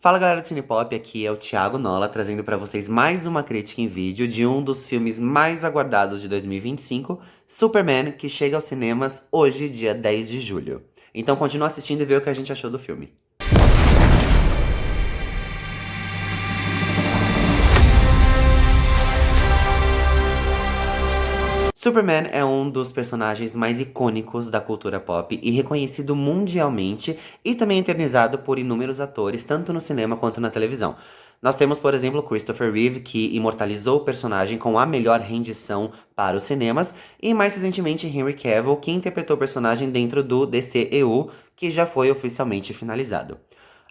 Fala galera do Cinepop, aqui é o Thiago Nola, trazendo pra vocês mais uma crítica em vídeo de um dos filmes mais aguardados de 2025, Superman, que chega aos cinemas hoje, dia 10 de julho. Então continua assistindo e vê o que a gente achou do filme. Superman é um dos personagens mais icônicos da cultura pop e reconhecido mundialmente e também eternizado por inúmeros atores, tanto no cinema quanto na televisão. Nós temos, por exemplo, Christopher Reeve, que imortalizou o personagem com a melhor rendição para os cinemas, e mais recentemente Henry Cavill, que interpretou o personagem dentro do DCEU, que já foi oficialmente finalizado.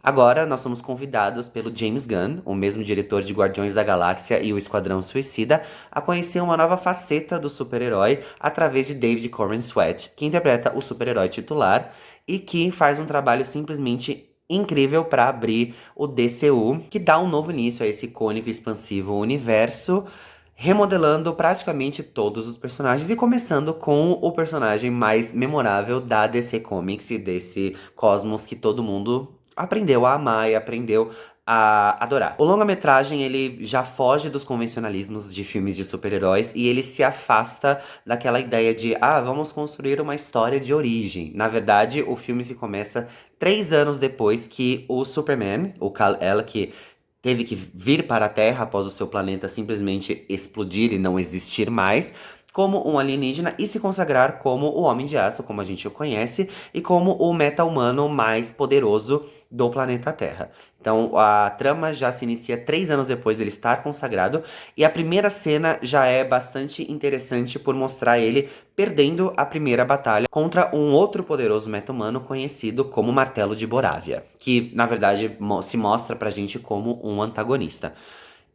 Agora, nós somos convidados pelo James Gunn, o mesmo diretor de Guardiões da Galáxia e o Esquadrão Suicida, a conhecer uma nova faceta do super-herói através de David Corenswet, Sweat, que interpreta o super-herói titular e que faz um trabalho simplesmente incrível para abrir o DCU, que dá um novo início a esse icônico e expansivo universo, remodelando praticamente todos os personagens e começando com o personagem mais memorável da DC Comics e desse cosmos que todo mundo aprendeu a amar e aprendeu a adorar. O longa-metragem, ele já foge dos convencionalismos de filmes de super-heróis e ele se afasta daquela ideia de, vamos construir uma história de origem. Na verdade, o filme se começa 3 anos depois que o Superman, o Kal-El, que teve que vir para a Terra após o seu planeta simplesmente explodir e não existir mais, como um alienígena e se consagrar como o Homem de Aço, como a gente o conhece, e como o meta-humano mais poderoso do planeta Terra. Então a trama já se inicia 3 anos depois dele estar consagrado, e a primeira cena já é bastante interessante por mostrar ele perdendo a primeira batalha contra um outro poderoso meta-humano conhecido como Martelo de Borávia, que na verdade se mostra pra gente como um antagonista.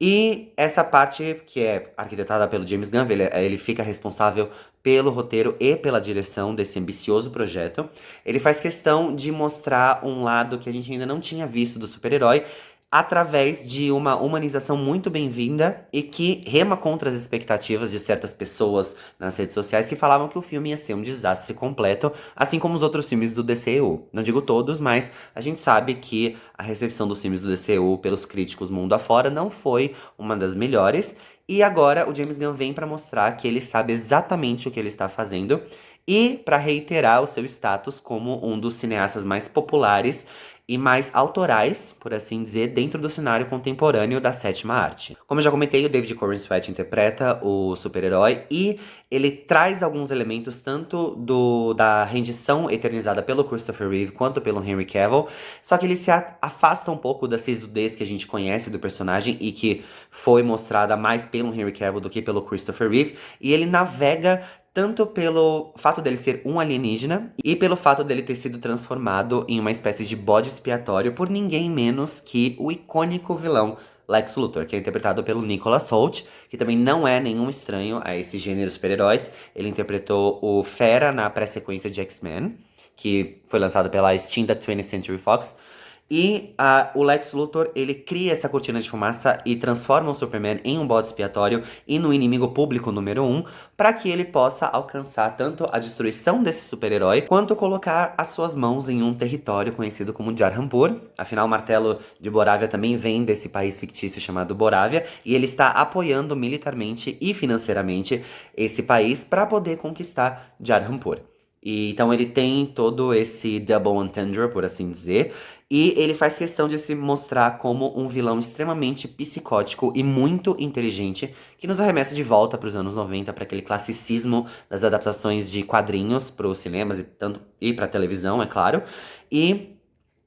E essa parte, que é arquitetada pelo James Gunn, ele fica responsável pelo roteiro e pela direção desse ambicioso projeto. Ele faz questão de mostrar um lado que a gente ainda não tinha visto do super-herói, através de uma humanização muito bem-vinda e que rema contra as expectativas de certas pessoas nas redes sociais que falavam que o filme ia ser um desastre completo, assim como os outros filmes do DCEU. Não digo todos, mas a gente sabe que a recepção dos filmes do DCEU pelos críticos mundo afora não foi uma das melhores, e agora o James Gunn vem para mostrar que ele sabe exatamente o que ele está fazendo e para reiterar o seu status como um dos cineastas mais populares e mais autorais, por assim dizer, dentro do cenário contemporâneo da sétima arte. Como eu já comentei, o David Corenswet Sweat interpreta o super-herói e ele traz alguns elementos tanto da rendição eternizada pelo Christopher Reeve quanto pelo Henry Cavill, só que ele se afasta um pouco da sisudez que a gente conhece do personagem e que foi mostrada mais pelo Henry Cavill do que pelo Christopher Reeve, e ele navega tanto pelo fato dele ser um alienígena e pelo fato dele ter sido transformado em uma espécie de bode expiatório por ninguém menos que o icônico vilão Lex Luthor, que é interpretado pelo Nicholas Hoult, que também não é nenhum estranho a esse gênero super-heróis. Ele interpretou o Fera na pré-sequência de X-Men, que foi lançado pela extinta 20th Century Fox. E o Lex Luthor, ele cria essa cortina de fumaça e transforma o Superman em um bode expiatório e no inimigo público número 1, para que ele possa alcançar tanto a destruição desse super-herói, quanto colocar as suas mãos em um território conhecido como Jarhanpur. Afinal, o Martelo de Borávia também vem desse país fictício chamado Borávia, e ele está apoiando militarmente e financeiramente esse país para poder conquistar Jarhanpur. E então ele tem todo esse double entendre, por assim dizer, e ele faz questão de se mostrar como um vilão extremamente psicótico e muito inteligente, que nos arremessa de volta para os anos 90, para aquele classicismo das adaptações de quadrinhos para os cinemas e para a televisão, é claro. E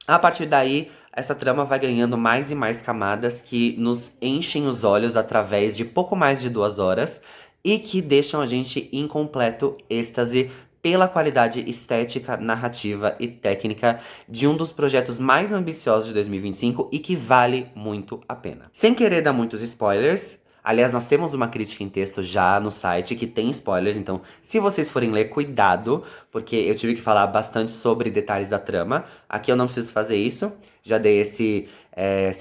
a partir daí, essa trama vai ganhando mais e mais camadas que nos enchem os olhos através de pouco mais de 2 horas e que deixam a gente em completo êxtase pela qualidade estética, narrativa e técnica de um dos projetos mais ambiciosos de 2025 e que vale muito a pena. Sem querer dar muitos spoilers, aliás, nós temos uma crítica em texto já no site que tem spoilers, então se vocês forem ler, cuidado, porque eu tive que falar bastante sobre detalhes da trama. Aqui eu não preciso fazer isso, já dei esse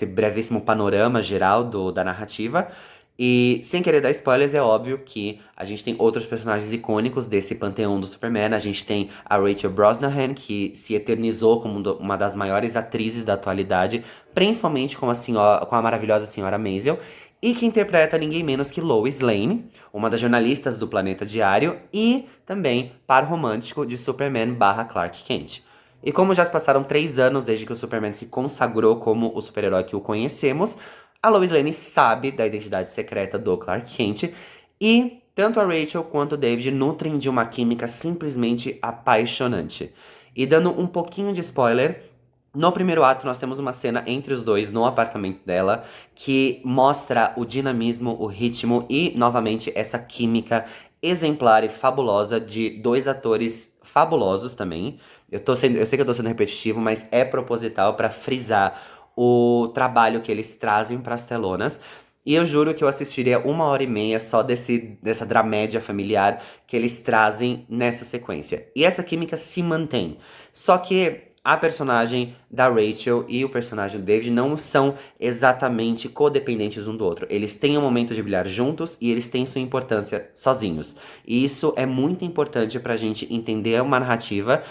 brevíssimo panorama geral da narrativa. E sem querer dar spoilers, é óbvio que a gente tem outros personagens icônicos desse panteão do Superman. A gente tem a Rachel Brosnahan, que se eternizou como uma das maiores atrizes da atualidade, principalmente com com a maravilhosa senhora Maisel, e que interpreta ninguém menos que Lois Lane, uma das jornalistas do Planeta Diário e também par romântico de Superman barra Clark Kent. E como já se passaram 3 anos desde que o Superman se consagrou como o super-herói que o conhecemos, a Lois Lane sabe da identidade secreta do Clark Kent e tanto a Rachel quanto o David nutrem de uma química simplesmente apaixonante. E dando um pouquinho de spoiler, no primeiro ato nós temos uma cena entre os dois no apartamento dela que mostra o dinamismo, o ritmo e, novamente, essa química exemplar e fabulosa de dois atores fabulosos também. Eu sei que eu tô sendo repetitivo, mas é proposital pra frisar o trabalho que eles trazem pras telonas. E eu juro que eu assistiria 1 hora e meia só dessa dramédia familiar que eles trazem nessa sequência. E essa química se mantém. Só que a personagem da Rachel e o personagem do David não são exatamente codependentes um do outro. Eles têm um momento de brilhar juntos e eles têm sua importância sozinhos. E isso é muito importante pra gente entender uma narrativa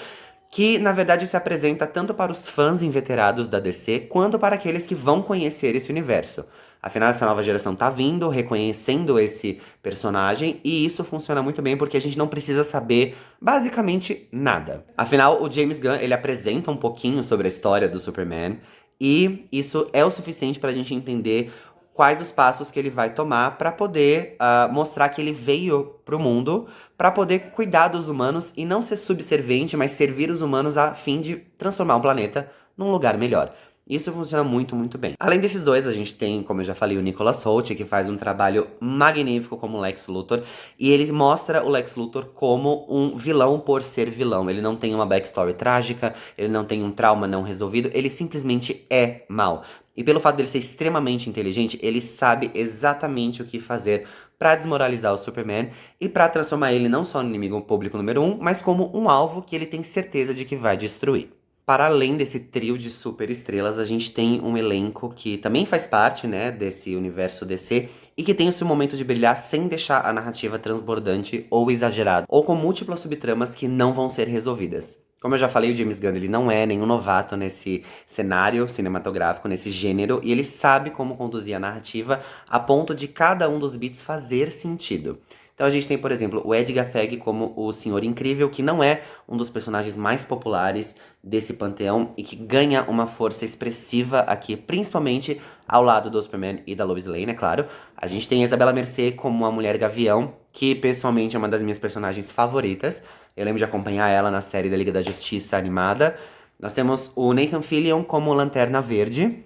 que, na verdade, se apresenta tanto para os fãs inveterados da DC, quanto para aqueles que vão conhecer esse universo. Afinal, essa nova geração tá vindo, reconhecendo esse personagem, e isso funciona muito bem porque a gente não precisa saber basicamente nada. Afinal, o James Gunn, ele apresenta um pouquinho sobre a história do Superman, e isso é o suficiente pra gente entender quais os passos que ele vai tomar pra poder mostrar que ele veio pro mundo pra poder cuidar dos humanos e não ser subserviente, mas servir os humanos a fim de transformar o planeta num lugar melhor. Isso funciona muito, muito bem. Além desses dois, a gente tem, como eu já falei, o Nicholas Hoult, que faz um trabalho magnífico como Lex Luthor. E ele mostra o Lex Luthor como um vilão por ser vilão. Ele não tem uma backstory trágica, ele não tem um trauma não resolvido, ele simplesmente é mal. E pelo fato dele ser extremamente inteligente, ele sabe exatamente o que fazer pra desmoralizar o Superman e pra transformar ele não só no inimigo público número 1, mas como um alvo que ele tem certeza de que vai destruir. Para além desse trio de super estrelas, a gente tem um elenco que também faz parte, né, desse universo DC e que tem o seu momento de brilhar sem deixar a narrativa transbordante ou exagerada, ou com múltiplas subtramas que não vão ser resolvidas. Como eu já falei, o James Gunn ele não é nenhum novato nesse cenário cinematográfico, nesse gênero, e ele sabe como conduzir a narrativa a ponto de cada um dos beats fazer sentido. Então a gente tem, por exemplo, o Edgar Thegg como o Senhor Incrível, que não é um dos personagens mais populares desse panteão e que ganha uma força expressiva aqui, principalmente ao lado do Superman e da Lois Lane, é claro. A gente tem a Isabela Mercê como a Mulher Gavião, que pessoalmente é uma das minhas personagens favoritas. Eu lembro de acompanhar ela na série da Liga da Justiça animada. Nós temos o Nathan Fillion como Lanterna Verde,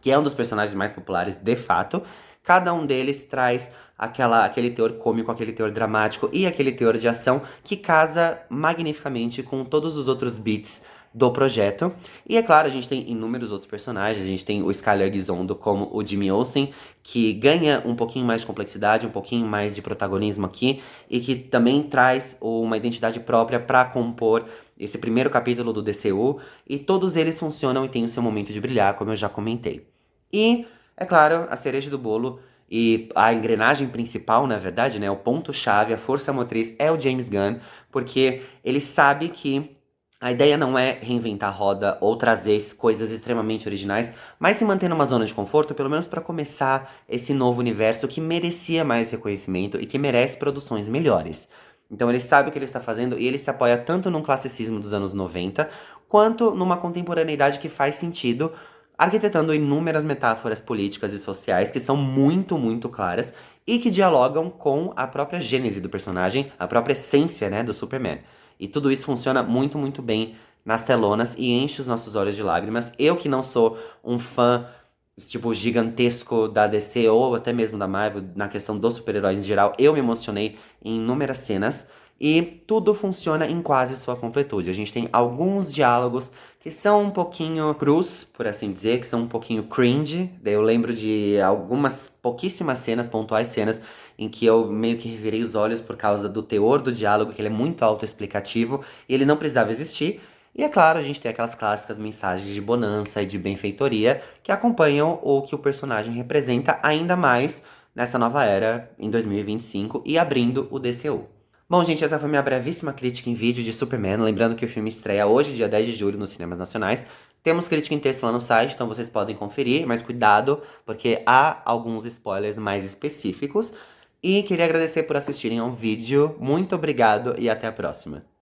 que é um dos personagens mais populares de fato. Cada um deles traz aquele teor cômico, aquele teor dramático e aquele teor de ação que casa magnificamente com todos os outros beats do projeto. E é claro, a gente tem inúmeros outros personagens. A gente tem o Skyler Gisondo como o Jimmy Olsen, que ganha um pouquinho mais de complexidade, um pouquinho mais de protagonismo aqui, e que também traz uma identidade própria para compor esse primeiro capítulo do DCU. E todos eles funcionam e têm o seu momento de brilhar, como eu já comentei. E, é claro, a cereja do bolo e a engrenagem principal, na verdade, né, o ponto-chave, a força motriz é o James Gunn, porque ele sabe que a ideia não é reinventar a roda ou trazer coisas extremamente originais, mas se manter numa zona de conforto, pelo menos para começar esse novo universo que merecia mais reconhecimento e que merece produções melhores. Então ele sabe o que ele está fazendo e ele se apoia tanto num classicismo dos anos 90, quanto numa contemporaneidade que faz sentido, arquitetando inúmeras metáforas políticas e sociais que são muito, muito claras e que dialogam com a própria gênese do personagem, a própria essência, né, do Superman. E tudo isso funciona muito, muito bem nas telonas e enche os nossos olhos de lágrimas. Eu que não sou um fã, tipo, gigantesco da DC ou até mesmo da Marvel, na questão dos super-heróis em geral, eu me emocionei em inúmeras cenas. E tudo funciona em quase sua completude. A gente tem alguns diálogos que são um pouquinho crus, por assim dizer, que são um pouquinho cringe. Daí eu lembro de algumas pouquíssimas cenas, pontuais cenas, em que eu meio que revirei os olhos por causa do teor do diálogo, que ele é muito autoexplicativo e ele não precisava existir. E é claro, a gente tem aquelas clássicas mensagens de bonança e de benfeitoria que acompanham o que o personagem representa ainda mais nessa nova era em 2025 e abrindo o DCU. Bom, gente, essa foi minha brevíssima crítica em vídeo de Superman. Lembrando que o filme estreia hoje, dia 10 de julho, nos cinemas nacionais. Temos crítica em texto lá no site, então vocês podem conferir, mas cuidado, porque há alguns spoilers mais específicos. E queria agradecer por assistirem ao vídeo. Muito obrigado e até a próxima.